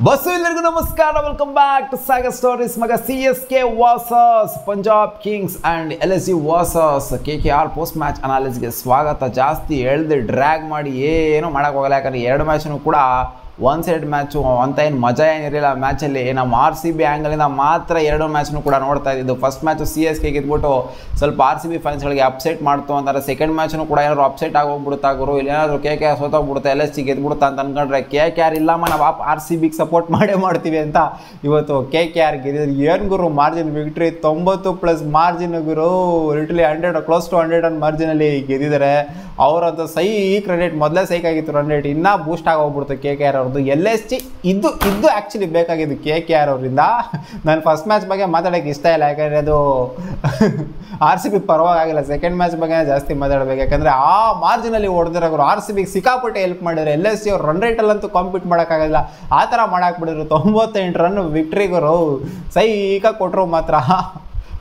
Bus ಎಲ್ಲರಿಗೂ ನಮಸ್ಕಾರ, welcome back to Sagar Stories. ಮಗ CSK versus Punjab Kings and LSG versus KKR post match ಅನಾಲಿಸ್ಗೆ ಸ್ವಾಗತ. ಜಾಸ್ತಿ ಎಳ್ದು ಡ್ರ್ಯಾಗ್ ಮಾಡಿ ಏನೂ ಮಾಡೋಕ್ಕೋಗಲ್ಲ, ಯಾಕಂದರೆ ಎರಡು ಮ್ಯಾಚನ್ನು ಕೂಡ ಒನ್ ಸೈಡ್ ಮ್ಯಾಚು ಅಂತ ಏನು ಮಜಾ ಏನಿರಲಿಲ್ಲ ಮ್ಯಾಚಲ್ಲಿ. ನಮ್ಮ RCB ಆ್ಯಂಗಲಿಂದ ಮಾತ್ರ ಎರಡು ಮ್ಯಾಚ್ನು ಕೂಡ ನೋಡ್ತಾ ಇದ್ದಿದ್ದು. ಫಸ್ಟ್ ಮ್ಯಾಚು CSK ಗೆದ್ಬಿಟ್ಟು ಸ್ವಲ್ಪ RCB ಫ್ಯಾನ್ಸ್ಗಳಿಗೆ ಅಪ್ಸೆಟ್ ಮಾಡ್ತು ಅಂತಾರೆ. ಸೆಕೆಂಡ್ ಮ್ಯಾಚ್ನು ಕೂಡ ಏನಾದ್ರು ಅಪ್ಸೆಟ್ ಆಗೋಗ್ಬಿಡುತ್ತಾ ಗುರು, ಇಲ್ಲೇನಾದ್ರು KKR ಸೋತೋಗ್ಬಿಡುತ್ತೆ, LSG ಗೆದ್ಬಿಡುತ್ತಾ ಅಂತ ಅಂದ್ಕೊಂಡ್ರೆ KKR ಇಲ್ಲಮ್ಮ ನಾವು RCBಗೆ ಸಪೋರ್ಟ್ ಮಾಡೇ ಮಾಡ್ತೀವಿ ಅಂತ ಇವತ್ತು KKR ಗೆದ್ದಿದ್ರು. ಏನು ಗುರು ಮಾರ್ಜಿನ್ ವಿಕ್ಟ್ರಿ 90+ ಮಾರ್ಜಿನ್ ಗುರು, ಲಿಟ್ರಲಿ 100 ಕ್ಲೋಸ್ ಟು 100 ರನ್ ಮಾರ್ಜಿನಲ್ಲಿ ಗೆದ್ದಿದ್ದಾರೆ. ಅವರಂತೂ ಸೈ ಕ್ರೆಡಿಟ್, ಮೊದಲೇ ಸೈಕಾಗಿತ್ತು ರನ್ ರೇಟ್, ಇನ್ನೂ ಬೂಸ್ಟ್ ಆಗೋಗ್ಬಿಡ್ತು KKR ಅವ್ರದ್ದು. LSG ಇದು ಆ್ಯಕ್ಚುಲಿ ಬೇಕಾಗಿದ್ದು KKR ಅವರಿಂದ. ನಾನು ಫಸ್ಟ್ ಮ್ಯಾಚ್ ಬಗ್ಗೆ ಮಾತಾಡೋಕ್ಕೆ ಇಷ್ಟ ಇಲ್ಲ, ಯಾಕಂದರೆ ಅದು RCB ಪರವಾಗಿಲ್ಲ. ಸೆಕೆಂಡ್ ಮ್ಯಾಚ್ ಬಗ್ಗೆ ಜಾಸ್ತಿ ಮಾತಾಡಬೇಕು, ಯಾಕಂದರೆ ಆ ಮಾರ್ಜಿನಲ್ಲಿ ಹೊಡೆದಿರೋರು RCBಗೆ ಸಿಕ್ಕಾಪಟ್ಟೆ ಹೆಲ್ಪ್ ಮಾಡಿದ್ರು. LSG ಅವ್ರು ರನ್ ರೇಟಲ್ಲಂತೂ ಕಾಂಪೀಟ್ ಮಾಡೋಕ್ಕಾಗಲ್ಲ, ಆ ಥರ ಮಾಡಾಕ್ಬಿಟ್ಟಿದ್ರು. 98 ರನ್ ವಿಕ್ಟ್ರಿಗರು ಸೈಕ ಕೊಟ್ಟರು ಮಾತ್ರ.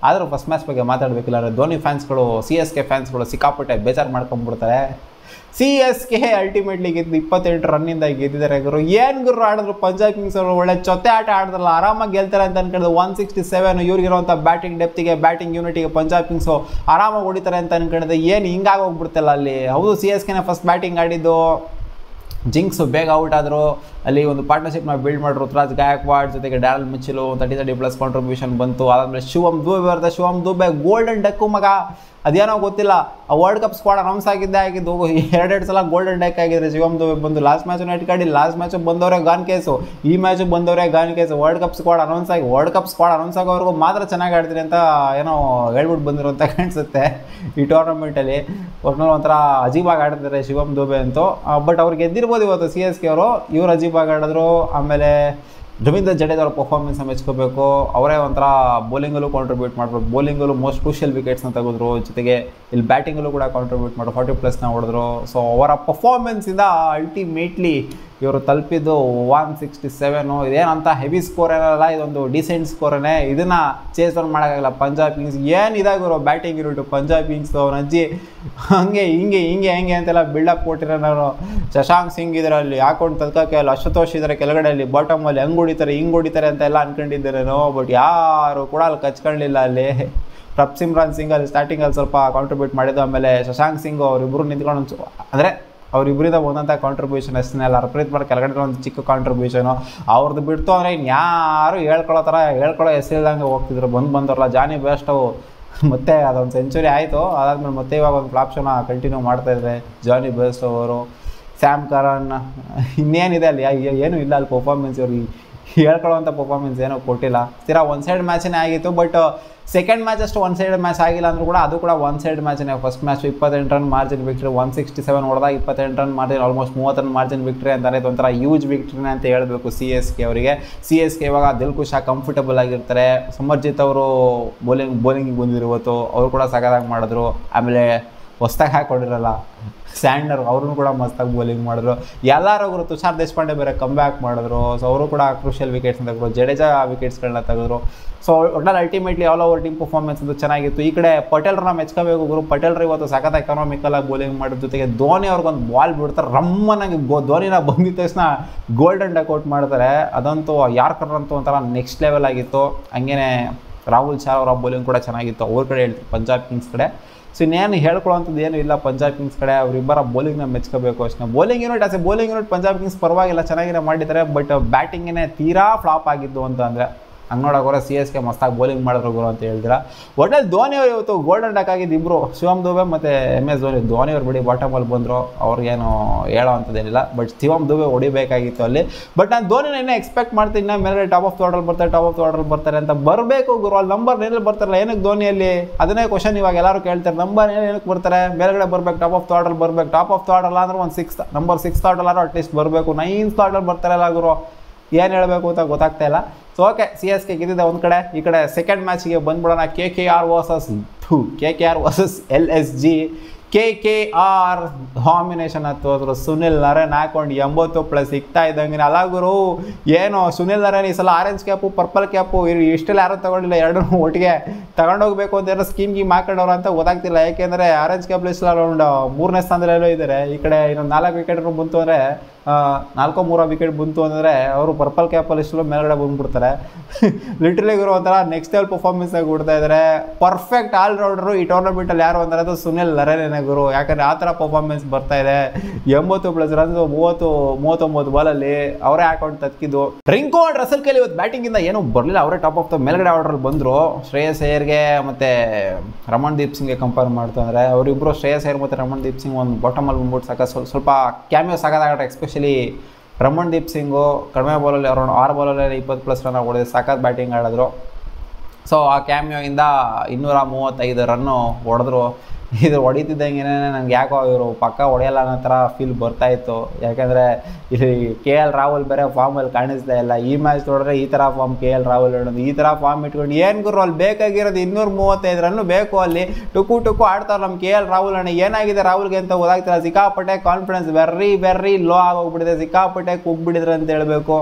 ಆದರೂ ಫಸ್ಟ್ ಮ್ಯಾಚ್ ಬಗ್ಗೆ ಮಾತಾಡಬೇಕಿಲ್ಲ ಅಂದರೆ ಧೋನಿ ಫ್ಯಾನ್ಸ್ಗಳು, CSK ಫ್ಯಾನ್ಸ್ಗಳು ಸಿಕ್ಕಾಪಟ್ಟೆ ಬೇಜಾರು ಮಾಡ್ಕೊಂಡ್ಬಿಡ್ತಾರೆ. CSK ಅಲ್ಟಿಮೇಟ್ಲಿ ಗೆದ್ದು 28 ರನ್ನಿಂದ ಗೆದ್ದಿದ್ದಾರೆ ಗುರು. ಏನು ಗುರು ಆಡಿದ್ರು ಪಂಜಾಬ್ ಕಿಂಗ್ಸ್ ಅವರು, ಒಳ್ಳೆ ಜೊತೆ ಆಟ ಆಡಿದ್ರಲ್ಲ, ಆರಾಮಾಗಿ ಗೆಲ್ತಾರೆ ಅಂತ ಅನ್ಕೊಂಡಿದ್ದು. 167 ಇವ್ರಿಗಿರೋಂಥ ಬ್ಯಾಟಿಂಗ್ ಡೆಪ್ತಿಗೆ, ಬ್ಯಾಟಿಂಗ್ ಯೂನಿಟಿಗೆ ಪಂಜಾಬ್ ಕಿಂಗ್ಸು ಆರಾಮಾಗಿ ಹೊಡಿತಾರೆ ಅಂತ ಅನ್ಕೊಂಡಿದ್ದೆ. ಏನು ಹಿಂಗಾಗಿ ಹೋಗ್ಬಿಡ್ತಲ್ಲ ಅಲ್ಲಿ. ಹೌದು, CSKನೇ ಫಸ್ಟ್ ಬ್ಯಾಟಿಂಗ್ ಆಡಿದ್ದು, ಜಿಂಕ್ಸು ಬೇಗ ಔಟ್ ಆದರು. ಅಲ್ಲಿ ಒಂದು ಪಾರ್ಟ್ನರ್ಶಿಪ್ನ ಬಿಲ್ಡ್ ಮಾಡಿದ್ರು. ರುತುರಾಜ್ ಗಾಯಕ್ವಾಡ್ ಜೊತೆಗೆ ಡ್ಯಾರಲ್ ಮಿಚೆಲ್ 30+ ಕಾಂಟ್ರಿಬ್ಯೂಷನ್ ಬಂತು. ಅದಾದಮೇಲೆ ಶಿವಮ್ ದುಬೆ ಬರುತ್ತೆ. ಶಿವಮ್ ದುಬೆ ಗೋಲ್ಡನ್ ಡಕ್ಕು ಮಗ, ಅದೇನೋ ಗೊತ್ತಿಲ್ಲ, ಆ ವರ್ಲ್ಡ್ ಕಪ್ ಸ್ಕ್ವಾಡ್ ಅನೌನ್ಸ್ ಆಗಿದ್ದು 2 ಸಲ ಗೋಲ್ಡನ್ ಡಕ್ ಆಗಿದ್ರೆ ಶಿವಮ್ ದುಬೆ ಬಂದು. ಲಾಸ್ಟ್ ಮ್ಯಾಚು ನೆಟ್ಕಾಡಿ, ಲಾಸ್ಟ್ ಮ್ಯಾಚು ಬಂದವರೇ ಗಾನ್ ಕೇಸು, ಈ ಮ್ಯಾಚು ಬಂದವರೇ gone case. World cup squad announce ಆಗೋವರೆಗೂ ಮಾತ್ರ ಚೆನ್ನಾಗಿ ಆಡ್ತೀನಿ ಅಂತ ಏನೋ ಹೇಳ್ಬಿಟ್ಟು ಬಂದಿರೋ ಅಂತ ಕಾಣಿಸುತ್ತೆ ಈ ಟೂರ್ನಮೆಂಟಲ್ಲಿ. ಒಟ್ನಲ್ಲಿ ಒಂಥರ ಅಜೀಬಾಗಿ ಆಡ್ತಿದ್ದಾರೆ ಶಿವಮ್ ದುಬೆ ಅಂತೂ. ಬಟ್ ಅವ್ರು ಗೆದ್ದಿರ್ಬೋದು ಇವತ್ತು CSK ಅವರು. ಇವ್ರು ಅಜೀಬಾಗಿ ಆಡಿದ್ರು. ಆಮೇಲೆ ರವೀಂದ್ರ ಜಡೇಜಾ ಅವ್ರ ಪರ್ಫಾರ್ಮೆನ್ಸ್ನ ಮೆಚ್ಕೋಬೇಕು. ಅವರೇ ಒಂಥರ ಬೌಲಿಂಗಲ್ಲೂ ಕಾಂಟ್ರಿಬ್ಯೂಟ್ ಮಾಡ್ಬೋದು. ಬೌಲಿಂಗಲ್ಲೂ ಮೋಸ್ಟ್ ಕ್ರೂಷಿಯಲ್ ವಿಕೆಟ್ಸ್ನ ತೆಗೆದ್ರು, ಜೊತೆಗೆ ಇಲ್ಲಿ ಬ್ಯಾಟಿಂಗಲ್ಲೂ ಕೂಡ ಕಾಂಟ್ರಿಬ್ಯೂಟ್ ಮಾಡಿದ್ರು, 40+ನ ಹೊಡೆದ್ರು. ಸೊ ಅವರ ಪರ್ಫಾರ್ಮೆನ್ಸಿಂದ ಅಲ್ಟಿಮೇಟ್ಲಿ ಇವರು ತಲುಪಿದ್ದು 167. ಇದೇನಂತ ಹೆವಿ ಸ್ಕೋರ್ ಏನಲ್ಲ, ಇದೊಂದು ಡಿಸೆಂಟ್ ಸ್ಕೋರೇ. ಇದನ್ನು ಚೇಸ್ ಆನ್ ಮಾಡೋಕ್ಕಾಗಲ್ಲ ಪಂಜಾಬ್ ಕಿಂಗ್ಸ್. ಏನು ಇದಾಗಿರೋ ಬ್ಯಾಟಿಂಗ್ ಯೂನಿಟು ಪಂಜಾಬ್ ಕಿಂಗ್ಸ್. ಅವ್ನ ಅಜ್ಜಿ ಹಂಗೆ ಹಿಂಗೆ ಅಂತೆಲ್ಲ ಬಿಲ್ಡಪ್ ಕೊಟ್ಟಿರೋ ನಾನು. ಶಶಾಂಕ್ ಸಿಂಗ್ ಇದರಲ್ಲಿ ಹಾಕೊಂಡು ತದ್ಕಕ್ಕೆ, ಅಲ್ಲಿ ಅಶುತೋಷ್ ಇದ್ದಾರೆ ಕೆಳಗಡೆಯಲ್ಲಿ ಬಾಟಮಲ್ಲಿ, ಹಿಂಗೆ ಹೊಡಿತಾರೆ ಅಂತೆಲ್ಲ ಅಂದ್ಕೊಂಡಿದ್ದೇನೇನೋ. ಬಟ್ ಯಾರು ಕೂಡ ಅಲ್ಲಿ ಕಚ್ಕೊಳ್ಳಿಲ್ಲ. ಅಲ್ಲಿ ಪ್ರಭ್ಸಿಮ್ರಾನ್ ಸಿಂಗ್ ಅಲ್ಲಿ ಸ್ಟಾರ್ಟಿಂಗಲ್ಲಿ ಸ್ವಲ್ಪ ಕಾಂಟ್ರಿಬ್ಯೂಟ್ ಮಾಡಿದ್ದು. ಆಮೇಲೆ ಶಶಾಂಕ್ ಸಿಂಗ್ ಅವರಿಬ್ಬರು ನಿಂತ್ಕೊಂಡು, ಅಂದರೆ ಅವರಿಬ್ಬರಿಂದ ಒಂದಂಥ ಕಾಂಟ್ರಿಬ್ಯೂಷನ್ ಅಷ್ಟೇ ಅಲ್ಲ. ಹರ್ಪ್ರೀತ್ ಬರ್ ಕೆಳಗಡೆ ಒಂದು ಚಿಕ್ಕ ಕಾಂಟ್ರಿಬ್ಯೂಷನು ಅವ್ರದ್ದು ಬಿಡ್ತು ಅಂದರೆ ಇನ್ಯಾರು ಹೇಳ್ಕೊಳ್ಳೋ ಹೆಸರಿಲ್ದಂಗೆ ಹೋಗ್ತಿದ್ರು. ಬಂದವ್ರಲ್ಲ ಜಾನಿ ಬೇಸ್ಟು ಮತ್ತೆ ಅದೊಂದು ಸೆಂಚುರಿ ಆಯಿತು. ಅದಾದಮೇಲೆ ಮತ್ತೆ ಇವಾಗ ಒಂದು ಫ್ಲಾಪ್ ಶೋನ ಕಂಟಿನ್ಯೂ ಮಾಡ್ತಾಯಿದ್ದಾರೆ ಜಾನಿ ಬೇಸ್ಟ್ ಅವರು. ಸ್ಯಾಮ್ ಕರನ್ ಇನ್ನೇನಿದೆ ಅಲ್ಲಿ, ಏನೂ ಇಲ್ಲ ಅಲ್ಲಿ ಪರ್ಫಾರ್ಮೆನ್ಸ್. ಇವ್ರಿಗೆ ಹೇಳ್ಕೊಳ್ಳೋವಂಥ ಪರ್ಫಾರ್ಮೆನ್ಸ್ ಏನೂ ಕೊಟ್ಟಿಲ್ಲ. ಸ್ಥಿರ ಒನ್ ಸೈಡ್ ಮ್ಯಾಚೇ ಆಗಿತ್ತು. ಬಟ್ ಸೆಕೆಂಡ್ ಮ್ಯಾಚ್ ಅಷ್ಟು ಒನ್ ಸೈಡ್ ಮ್ಯಾಚ್ ಆಗಿಲ್ಲ ಅಂದರೂ ಕೂಡ ಅದು ಕೂಡ ಒನ್ ಸೈಡ್ ಮ್ಯಾಚೇ. First match 28 run margin victory, 167 ಹೊಡೆದಾಗ 28 run margin, almost 30 run margin victory ಅಂತಾರೆ. ಇದೊಂಥರ ಯೂಜ್ ವಿಕ್ಟ್ರಿನೇ ಅಂತ ಹೇಳಬೇಕು CSK ಅವರಿಗೆ. CSK ಇವಾಗ ದಿಲ್ಖುಷಾ ಕಂಫರ್ಟಬಲ್ ಆಗಿರ್ತಾರೆ. ಸಮರ್ಜಿತ್ ಅವರು ಬೌಲಿಂಗಿಗೆ ಬಂದಿರುವತ್ತು, ಅವರು ಕೂಡ ಸಗದಾಗಿ ಮಾಡಿದ್ರು. ಆಮೇಲೆ ಹೊಸ್ದಾಗಿ ಹಾಕೊಂಡಿರಲ್ಲ ಸ್ಯಾಂಡರ್, ಅವ್ರೂ ಕೂಡ ಮಸ್ತಾಗಿ ಬೌಲಿಂಗ್ ಮಾಡಿದ್ರು. ಎಲ್ಲರೂ ತುಷಾರ್ ದೇಶಪಾಂಡೆ ಬೇರೆ ಕಮ್ ಬ್ಯಾಕ್ ಮಾಡಿದ್ರು. ಸೊ ಅವರು ಕೂಡ ಕ್ರೂಷಿಯಲ್ ವಿಕೆಟ್ಸ್ನ ತೆಗೆದ್ರು, ಜಡೇಜಾ ವಿಕೆಟ್ಸ್ಗಳನ್ನ ತೆಗೆದ್ರು. ಸೊ ಒಟ್ನಲ್ಲಿ ultimately all over team performance ಅದು ಚೆನ್ನಾಗಿತ್ತು. ಈ ಕಡೆ ಪಟೇಲ್ರನ್ನ ಮೆಚ್ಕೋಬೇಕು ಗುರು. ಪಟೇಲ್ರು ಇವತ್ತು ಸಖತ್ ಎಕನಾಮಿಕಲಾಗಿ ಬೌಲಿಂಗ್ ಮಾಡಿದ ಜೊತೆಗೆ ಧೋನಿ ಅವ್ರಿಗೊಂದು ಬಾಲ್ ಬಿಡ್ತಾರೆ ರಮ್ಮನಾಗಿ. ಧೋನಿನ ಬಂದಿದ್ದ ತಕ್ಷಣ ಗೋಲ್ಡನ್ ಡಕ್ಔಟ್ ಮಾಡ್ತಾರೆ. ಅದಂತೂ ಯಾರ್ಕರ್ ಅಂತೂ ಒಂಥರ ನೆಕ್ಸ್ಟ್ ಲೆವೆಲ್ ಆಗಿತ್ತು. ಹಂಗೇ ರಾಹುಲ್ ಚಾರ್ ಅವರ ಬೌಲಿಂಗ್ ಕೂಡ ಚೆನ್ನಾಗಿತ್ತು. ಅವ್ರ ಕಡೆ ಹೇಳ್ತೀವಿ ಪಂಜಾಬ್ ಕಿಂಗ್ಸ್ ಕಡೆ. ಸೊ ಇನ್ನೇನು ಹೇಳ್ಕೊಳ್ಳೋಂಥದ್ದು ಏನೂ ಇಲ್ಲ ಪಂಜಾಬ್ ಕಿಂಗ್ಸ್ ಕಡೆ. ಅವರಿಬ್ಬರ ಬೌಲಿಂಗ್ನ ಮೆಚ್ಕೋಬೇಕು ಅಷ್ಟೇ. ಬೌಲಿಂಗ್ ಯೂನಿಟ್ ಪಂಜಾಬ್ ಕಿಂಗ್ಸ್ ಪರವಾಗಿಲ್ಲ, ಚೆನ್ನಾಗಿರೋ ಮಾಡಿದ್ದಾರೆ. ಬಟ್ ಬ್ಯಾಟಿಂಗೇ ತೀರಾ ಫ್ಲಾಪ್ ಆಗಿದ್ದು ಅಂತ ಅಂದರೆ ಹಂಗೆ ನೋಡೋಕೆ CSK ಮಸ್ತಾಗಿ ಬೌಲಿಂಗ್ ಮಾಡಿದ್ರು ಗುರು ಅಂತ ಹೇಳಿದ್ರೆ. ಒಟ್ಟಲ್ಲಿ ಧೋನಿ ಅವರು ಇವತ್ತು ಗೋಲ್ಡನ್ ಡಕ್ ಆಗಿದ್ದು ಇಬ್ಬರು, ಶಿವಮ್ ದುಬೆ ಮತ್ತು MS ಧೋನಿ. ಧೋನಿ ಅವ್ರು ಬಿಡಿ ಬಾಟಮಲ್ಲಿ ಬಂದರು, ಅವ್ರಿಗೇನು ಹೇಳೋ ಅಂಥದ್ದೇನಿಲ್ಲ. ಬಟ್ ಶಿವಮ್ ದುಬೆ ಹೊಡಿಬೇಕಾಗಿತ್ತು ಅಲ್ಲಿ. ಬಟ್ ನಾನು ಧೋನಿನ ಇನ್ನೂ ಎಕ್ಸ್ಪೆಕ್ಟ್ ಮಾಡ್ತೀನಿ, ಇನ್ನೂ ಮೇಲ್ಗಡೆ ಟಾಪ್ ಆಫ್ ದ ಆರ್ಡರ್ ಬರ್ತಾರೆ ಅಂತ. ಬರಬೇಕು ಗುರು. ಅಲ್ಲಿ ನಂಬರ್ ಏನಲ್ಲಿ ಬರ್ತಾರಲ್ಲ, ಏನಕ್ಕೆ ಧೋನಿಯಲ್ಲಿ ಅದನ್ನೇ ಕ್ವಶನ್ ಇವಾಗ ಎಲ್ಲರೂ ಕೇಳ್ತಾರೆ. ನಂಬರ್ ಏನಕ್ಕೆ ಬರ್ತಾರೆ, ಮೇಲ್ಗಡೆ ಬರಬೇಕು, ಟಾಪ್ ಆಫ್ ದ ಆರ್ಡರ್ ಬರಬೇಕು. ಟಾಪ್ ಆಫ್ ದ ಆರ್ಡರ್ ಅಂದ್ರೆ ಒಂದು ನಂಬರ್ 6th ಆರ್ಡರ್ ಅಟ್ಲೀಸ್ಟ್ ಬರಬೇಕು. 9th ಆರ್ಡರ್ ಬರ್ತಾರಲ್ಲ ಗುರು, ಏನು ಹೇಳಬೇಕು ಅಂತ ಗೊತ್ತಾಗ್ತಾ ಇಲ್ಲ. ಸೊ ಓಕೆ, CSK ಗೆದ್ದಿದೆ ಒಂದು ಕಡೆ. ಈ ಕಡೆ ಸೆಕೆಂಡ್ ಮ್ಯಾಚಿಗೆ ಬಂದ್ಬಿಡೋಣ. KKR versus LSG. KKR domination ಹತ್ತು. ಸುನಿಲ್ ನರೇನ್ ಹಾಕೊಂಡು 80+ ಸಿಗ್ತಾ ಇದ್ದಂಗೆ ಅಲ್ಲ ಗುರು. ಏನು ಸುನಿಲ್ ನರೇನ್ ಈ ಸಲ ಆರೆಂಜ್ ಕ್ಯಾಪು ಪರ್ಪಲ್ ಕ್ಯಾಪು ಇಷ್ಟೆಲ್ಲ ಯಾರೂ ತೊಗೊಂಡಿಲ್ಲ. ಎರಡನ್ನೂ ಒಟ್ಟಿಗೆ ತಗೊಂಡೋಗ್ಬೇಕು ಅಂತ ಏನೋ ಸ್ಕೀಮ್ಗೆ ಹಾಕೊಂಡವ್ರು ಅಂತ ಗೊತ್ತಾಗ್ತಿಲ್ಲ. ಯಾಕೆಂದರೆ ಆರೆಂಜ್ ಕ್ಯಾಪ್ ಲಿಸ್ಟ್ ಅರೌಂಡ್ 3ನೇ ಸ್ಥಾನದಲ್ಲೆಲ್ಲೋ ಇದ್ದಾರೆ. ಈ ಕಡೆ ಇನ್ನೊಂದು 4 ವಿಕೆಟ್ರು ಬಂತು ಅಂದರೆ 4-3 ವಿಕೆಟ್ ಬಂತು ಅಂದರೆ ಅವರು ಪರ್ಪಲ್ ಕ್ಯಾಪಲ್ಲಿ ಇಷ್ಟೆಲ್ಲ ಮೇಲ್ಗಡೆ ಬಂದುಬಿಡ್ತಾರೆ. ಲಿಟ್ರಲಿ ಇವರು ಒಂಥರ ನೆಕ್ಸ್ಟ್ ಲೆವೆಲ್ ಪರ್ಫಾರ್ಮೆನ್ಸ್ ಆಗಿ ಕೊಡ್ತಾ ಇದ್ದಾರೆ. ಪರ್ಫೆಕ್ಟ್ ಆಲ್ರೌಂಡರು ಈ ಟೂರ್ನಮೆಂಟಲ್ಲಿ ಯಾರು ಅಂದರೆ ಅದು ಸುನಿಲ್ ನರೇನೆ ಗುರು. ಯಾಕಂದರೆ ಆ ಥರ ಪರ್ಫಾರ್ಮೆನ್ಸ್ ಬರ್ತಾ ಇದೆ. 80+ ರನ್ಸ್ 39 ಬಾಲಲ್ಲಿ ಅವರೇ ಅಕೌಂಟ್ ತಕ್ಕಿದ್ದು. ರಿಂಕೋ ಅಂಡ್ ರಸಲ್ ಕೇಲಿ ಇವತ್ತು ಬ್ಯಾಟಿಂಗಿಂದ ಏನೂ ಬರಲಿಲ್ಲ. ಅವರೇ ಟಾಪ್ ಆಫ್ ದ ಮೇಲ್ಗಡೆ ಆರ್ಡರಲ್ಲಿ ಬಂದರು. ಶ್ರೇಯಸ್ ಅಯ್ಯರ್ಗೆ ಮತ್ತು ರಮಣ್ದೀಪ್ ಸಿಂಗ್ಗೆ ಕಂಪೇರ್ ಮಾಡ್ತಂದರೆ ಅವರಿಬ್ಬರು ಶ್ರೇಯಸ್ ಅಯ್ಯರ್ ಮತ್ತು ರಮಣ್ದೀಪ್ ಸಿಂಗ್ ಒಂದು ಬಾಟಮಲ್ಲಿ ಬಂದ್ಬಿಟ್ಟು ಸ್ವಲ್ಪ ಕ್ಯಾಮಿಯೋ ಸಾಕಾಗುತ್ತೆ. ಎಸ್ಪೆಷಲಿ ರಮಣ್ದೀಪ್ ಸಿಂಗು ಕಡಿಮೆ ಬಾಲಲ್ಲಿ ಅರೌಂಡ್ 6 ಬಾಲಲ್ಲಿ 20+ ರನ್ ಹೊಡೆದು ಸಾಕಾಗಿ ಬ್ಯಾಟಿಂಗ್ ಆಡಿದ್ರು. ಸೊ ಆ ಕ್ಯಾಮಿಯೋಯಿಂದ 235 ರನ್ನು ಹೊಡೆದ್ರು. ಇದು ಹೊಡಿತಿದ್ದಂಗೆ ನನಗೆ ಯಾಕೋ ಇವರು ಪಕ್ಕ ಹೊಡೆಯಲ್ಲ ಅನ್ನೋ ಥರ ಫೀಲ್ ಬರ್ತಾಯಿತ್ತು. ಯಾಕೆಂದರೆ ಇಲ್ಲಿ KL ರಾಹುಲ್ ಬೇರೆ ಫಾರ್ಮಲ್ಲಿ ಕಾಣಿಸ್ತಾ ಇಲ್ಲ. ಈ ಮ್ಯಾಚ್ ನೋಡಿದ್ರೆ ಈ ಥರ ಫಾರ್ಮ್ KL ರಾಹುಲ್ ಹೇಳೋದು, ಈ ಥರ ಫಾರ್ಮ್ ಇಟ್ಕೊಂಡು ಏನು ಗುರು ಅಲ್ಲಿ ಬೇಕಾಗಿರೋದು 235 ರನ್ನು ಬೇಕು. ಅಲ್ಲಿ ಟುಕು ಆಡ್ತಾರೆ ನಮ್ಮ KL ರಾಹುಲ್ ಅಣ್ಣ. ಏನಾಗಿದೆ ರಾಹುಲ್ಗೆ ಅಂತ ಗೊತ್ತಾಗ್ತಿಲ್ಲ. ಸಿಕ್ಕಾಪಟ್ಟೆ ಕಾನ್ಫಿಡೆನ್ಸ್ ವೆರಿ ಲೋ ಆಗೋಗ್ಬಿಟ್ಟಿದೆ. ಸಿಕ್ಕಾಪಟ್ಟೆ ಕುಗ್ಬಿಟ್ಟಿದ್ರೆ ಅಂತ ಹೇಳಬೇಕು.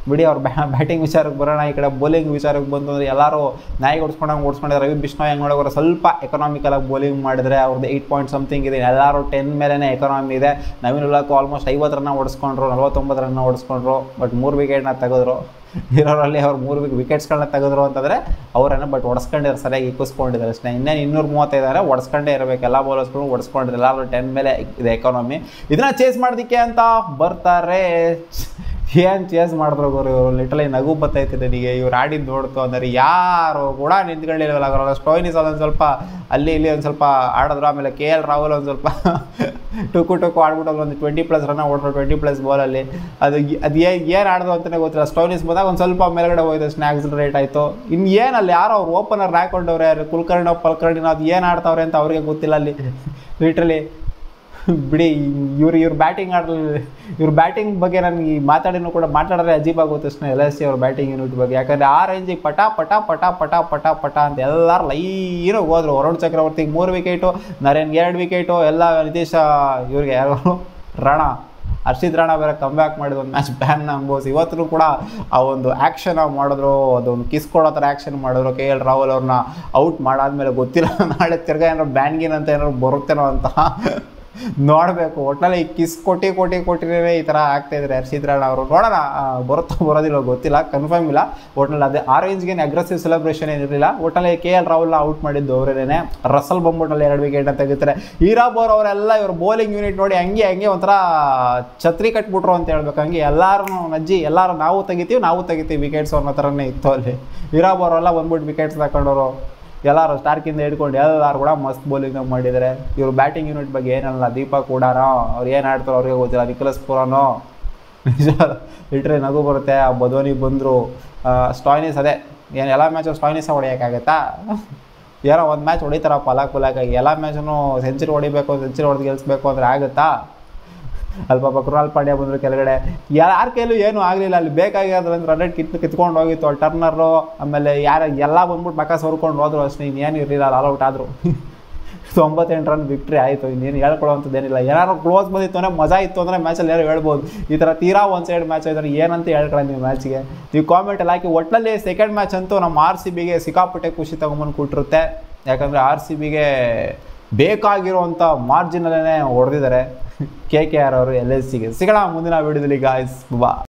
ಬಿಡಿ ಅವ್ರು ಬ್ಯಾಟಿಂಗ್ ವಿಚಾರಕ್ಕೆ ಬರೋಣ. ಈ ಕಡೆ ಬೌಲಿಂಗ್ ವಿಚಾರಕ್ಕೆ ಬಂತು ಅಂದರೆ ಎಲ್ಲರೂ ನಾಯಿಗೆ ಓಡಿಸ್ಕೊಂಡಿದ್ದಾರೆ. ರವಿ ಬಿಷ್ಣೋಯ್ ಹೆಂಗೆ ನೋಡೋರು ಸ್ವಲ್ಪ ಎಕನಾಮಿಕಲಾಗಿ ಬೌಲಿಂಗ್ ಮಾಡಿದ್ರೆ ಅವ್ರದ್ದು 8 ಪಾಯಿಂಟ್ ಸಮಥಿಂಗ್ ಇದೆ. ಎಲ್ಲರೂ 10 ಮೇಲೇ ಎಕನಾಮಿ ಇದೆ. ನವೀನ್ ಉಲ್ಲಾಕು ಆಲ್ಮೋಸ್ಟ್ 50 ರನ್ನ ಹೊಡಿಸ್ಕೊಂಡ್ರು, 49 ರನ್ನ ಹೊಡಿಸ್ಕೊಂಡ್ರು. ಬಟ್ 3 ವಿಕೆಟ್ನ ತೆಗೆದ್ರು. ಇರೋರಲ್ಲಿ ಅವ್ರು 3 ವಿಕೆಟ್ಸ್ಗಳನ್ನ ತೆಗೆದ್ರು ಅಂತಂದರೆ ಅವರನ್ನು ಬಟ್ ಹೊಡೆಸ್ಕೊಂಡಿದ್ದಾರೆ, ಸರಿಯಾಗಿ ಇಕ್ಕಿಸ್ಕೊಂಡಿದ್ದಾರೆ ಅಷ್ಟೇ. ಇನ್ನೇನು 235 ಹೊಡೆಸ್ಕೊಂಡೇ ಇರಬೇಕು. ಎಲ್ಲ ಬೌಲರ್ಸ್ಗಳು ಹೊಡೆಸ್ಕೊಂಡಿದ್ದಾರೆ. ಎಲ್ಲರೂ 10 ಮೇಲೆ ಇದೆ ಎಕಾನಮಿ. ಇದನ್ನ ಚೇಸ್ ಮಾಡೋದಕ್ಕೆ ಅಂತ ಬರ್ತಾರೆ. ಏನು ಚೇಸ್ ಮಾಡಿದ್ರು ಗುರು ಇವರು. ಲಿಟರಲಿ ನಗು ಬರ್ತೈತೆ ನನಗೆ ಇವ್ರು ಆಡಿದ್ದು ನೋಡ್ತು ಅಂದರೆ. ಯಾರು ಕೂಡ ನಿಂತ್ಕೊಂಡಿಲ್ವಲ್ಲ ಅವರೆಲ್ಲ. ಸ್ಟೋಯ್ನಿಸ್ ಒಂದು ಸ್ವಲ್ಪ ಅಲ್ಲಿ ಇಲ್ಲಿ ಒಂದು ಸ್ವಲ್ಪ ಆಡಿದ್ರು. ಆಮೇಲೆ KL ರಾಹುಲ್ ಒಂದು ಸ್ವಲ್ಪ ಟುಕು ಆಡ್ಬಿಟ್ಟು ಒಂದು 20+ ರನ್ನ ಹೊಡೆದ್ರು 20+ ಬಾಲಲ್ಲಿ. ಅದು ಏನು ಆಡಿದ್ರು ಅಂತಲೇ ಗೊತ್ತಿಲ್ಲ. ಸ್ಟೋಯ್ನಿಸ್ ಬಂದಾಗ ಒಂದು ಸ್ವಲ್ಪ ಮೇಲ್ಗಡೆ ಹೋಯ್ತು, ಆಕ್ಸಿಲರೇಟ್ ಆಯಿತು. ಇನ್ನು ಏನಲ್ಲಿ ಯಾರೋ ಅವ್ರು ಓಪನರ್ ಹಾಕೊಂಡವ್ರೆ, ಕುಲಕರ್ಣಿನೋ ಅದು ಏನು ಆಡ್ತಾವ್ರೆ ಅಂತ ಅವ್ರಿಗೆ ಗೊತ್ತಿಲ್ಲ ಅಲ್ಲಿ. ಲಿಟ್ರಲಿ ಬಿಡಿ ಇವ್ರ ಬ್ಯಾಟಿಂಗ್ ಬಗ್ಗೆ ನನಗೆ ಮಾತಾಡಿನೂ ಕೂಡ ಮಾತಾಡಿದ್ರೆ ಅಜೀಬಾಗುತ್ತೆ ಅಷ್ಟೇ. LSG ಅವ್ರ ಬ್ಯಾಟಿಂಗ್ ಯೂನಿಟ್ ಬಗ್ಗೆ. ಯಾಕಂದರೆ ಆ ರೇಂಜಿಗೆ ಪಟ ಅಂತ ಎಲ್ಲರೂ ಲೈನಾಗಿ ಹೋದ್ರು. ವರುಣ್ ಚಕ್ರವರ್ತಿಗೆ 3 ವಿಕೆಟು, ನರೇನ್ 2 ವಿಕೆಟು, ಎಲ್ಲ ನಿತೀಶ್ ಇವ್ರಿಗೆ ಯಾರು ಹರ್ಷಿತ್ ರಾಣಾ ಬೇರೆ ಕಮ್ಬ್ಯಾಕ್ ಮಾಡಿದ ಒಂದು ಮ್ಯಾಚ್ ಬ್ಯಾನ್ ಅನ್ಬೋದು. ಇವತ್ತು ಕೂಡ ಆ ಒಂದು ಆ್ಯಕ್ಷನ್ ಮಾಡಿದ್ರು, ಅದೊಂದು ಕಿಸ್ ಕೊಡೋ ಥರ ಆ್ಯಕ್ಷನ್ ಮಾಡಿದ್ರು. KL ರಾಹುಲ್ ಅವ್ರನ್ನ ಔಟ್ ಮಾಡಾದ್ಮೇಲೆ ಗೊತ್ತಿಲ್ಲ ನಾಳೆ ತಿರ್ಗಾ ಏನಾರು ಬ್ಯಾನ್ಗಿನ್ ಅಂತ ಏನಾರು ಬರುತ್ತೇನೋ ಅಂತ ನೋಡಬೇಕು. ಒಟ್ಟಿನಲ್ಲಿ ಕಿಸ್ ಕೊಟ್ಟಿರೇ ಈ ಥರ ಆಗ್ತಾಯಿದ್ದಾರೆ ಹರ್ಷಿತ್ ರಾಣಾ ಅವರು. ನೋಡೋಣ ಬರೋದಿಲ್ಲ ಗೊತ್ತಿಲ್ಲ, ಕನ್ಫರ್ಮ್ ಇಲ್ಲ. ಒಟ್ಟಿನಲ್ಲಿ ಅದೇ ಆ ರೇಂಜ್ಗೆ ಅಗ್ರೆಸಿವ್ ಸೆಲೆಬ್ರೇಷನ್ ಏನಿರಲಿಲ್ಲ. ಒಟ್ಟಿನಲ್ಲಿ KL ರಾಹುಲ್ನ ಔಟ್ ಮಾಡಿದ್ದು ಅವರೇನೆ. ರಸಲ್ ಬಂದ್ಬಿಟ್ಟಲ್ಲಿ 2 ವಿಕೆಟ್ನ ತೆಗಿತಾರೆ. ಈರಾಬೋರ್ ಅವರೆಲ್ಲ ಇವರು ಬೌಲಿಂಗ್ ಯೂನಿಟ್ ನೋಡಿ ಹಂಗೆ ಒಂಥರ ಛತ್ರಿ ಕಟ್ಬಿಟ್ರು ಅಂತ ಹೇಳ್ಬೇಕು. ಹಂಗೆ ಎಲ್ಲರೂ ನಾವು ತೆಗಿತೀವಿ ವಿಕೆಟ್ಸ್ ಅನ್ನೋ ಥರನೇ ಇತ್ತು ಅಲ್ಲಿ. ಈರಾಬೋರ್ ಅವರೆಲ್ಲ ಬಂದ್ಬಿಟ್ಟು ವಿಕೆಟ್ಸ್ ತಗೊಂಡವರು. ಎಲ್ಲರೂ ಸ್ಟಾರ್ಕಿಂದ ಹಿಡ್ಕೊಂಡು ಎಲ್ಲರೂ ಕೂಡ ಮಸ್ತ್ ಬೌಲಿಂಗ್ ಮಾಡಿದ್ದಾರೆ. ಇವರು ಬ್ಯಾಟಿಂಗ್ ಯೂನಿಟ್ ಬಗ್ಗೆ ಏನಲ್ಲ. ದೀಪಕ್ ಕೂಡಾನೋ ಅವ್ರು ಏನು ಆಡ್ತಾರೋ ಅವ್ರಿಗೆ ಗೊತ್ತಿಲ್ಲ. ನಿಖಲಸ್ ಪುರಾನೋ ನಿಜ ಲಿಟ್ರೆ ನಗು ಬರುತ್ತೆ. ಆ ಬದೋನಿ ಬಂದರು. ಸ್ಟಾಯ್ನಿಸ್ ಅದೇ ಏನು ಎಲ್ಲ ಮ್ಯಾಚು ಸ್ಟಾಯ್ನಿಸ ಹೊಡೆಯೋಕ್ಕಾಗತ್ತಾ? ಏನೋ ಒಂದು ಮ್ಯಾಚ್ ಹೊಡಿತಾರಪ್ಪ ಪಲಾಕಾಗಿ. ಎಲ್ಲ ಮ್ಯಾಚನ್ನು ಸೆಂಚುರಿ ಹೊಡಿಬೇಕು, ಸೆಂಚುರಿ ಹೊಡೆದು ಗೆಲ್ಲಿಸ್ಬೇಕು ಅಂದರೆ ಆಗುತ್ತಾ? ಅಲ್ಲಿ ಪಾಪ ಕೃಣಾಲ್ ಪಾಂಡ್ಯ ಬಂದರು ಕೆಳಗಡೆ. ಯಾರ ಕೈಲೂ ಏನೂ ಆಗಲಿಲ್ಲ. ಅಲ್ಲಿ ಬೇಕಾಗಿರೋದ್ರಂದ್ರೆ ರನ್ ಕಿತ್ಕೊಂಡು ಹೋಗಿತ್ತು. ಟರ್ನರು ಆಮೇಲೆ ಎಲ್ಲ ಬಂದ್ಬಿಟ್ಟು ಮಕ್ಕ ಸೋರ್ಕೊಂಡು ಹೋದ್ರು ಅಷ್ಟೇ. ಇನ್ನೇನು ಇರಲಿಲ್ಲ. ಆಲ್ ಔಟ್ ಆದರು. 98 ರನ್ ವಿಕ್ಟ್ರಿ ಆಯಿತು. ಇನ್ನೇನು ಹೇಳ್ಕೊಳ್ಳೋವಂಥದ್ದೇನಿಲ್ಲ. ಏನಾದ್ರು ಕ್ಲೋಸ್ ಬಂದಿತ್ತು ಅಂದರೆ ಮಜಾ ಇತ್ತು ಅಂದರೆ ಮ್ಯಾಚಲ್ಲಿ ಯಾರು ಹೇಳ್ಬೋದು. ಈ ಥರ ತೀರಾ ಒಂದು ಸೈಡ್ ಮ್ಯಾಚ್ ಆಯ್ತಾರೆ ಏನಂತ ಹೇಳ್ಕೊಳ್ಳಿ ನೀವು ಮ್ಯಾಚ್ಗೆ. ನೀವು ಕಾಮೆಂಟಲ್ಲಿ ಹಾಕಿ. ಒಟ್ಟಿನಲ್ಲಿ ಸೆಕೆಂಡ್ ಮ್ಯಾಚ್ ಅಂತೂ ನಮ್ಮ RCBಗೆ ಸಿಕ್ಕಾಪಟ್ಟೆ ಖುಷಿ ತಗೊಂಬಂದು ಕೊಟ್ಟಿರುತ್ತೆ. ಯಾಕಂದರೆ RCBಗೆ ಬೇಕಾಗಿರುವಂಥ ಮಾರ್ಜಿನಲ್ಲೇ ಹೊಡೆದಿದ್ದಾರೆ KKR ಅವರು LSGಗೆ. ಸಿಗೋಣ ಮುಂದಿನ ವಿಡಿಯೋದಲ್ಲಿ ಗಾಯ್ಸ್. ಬಾ.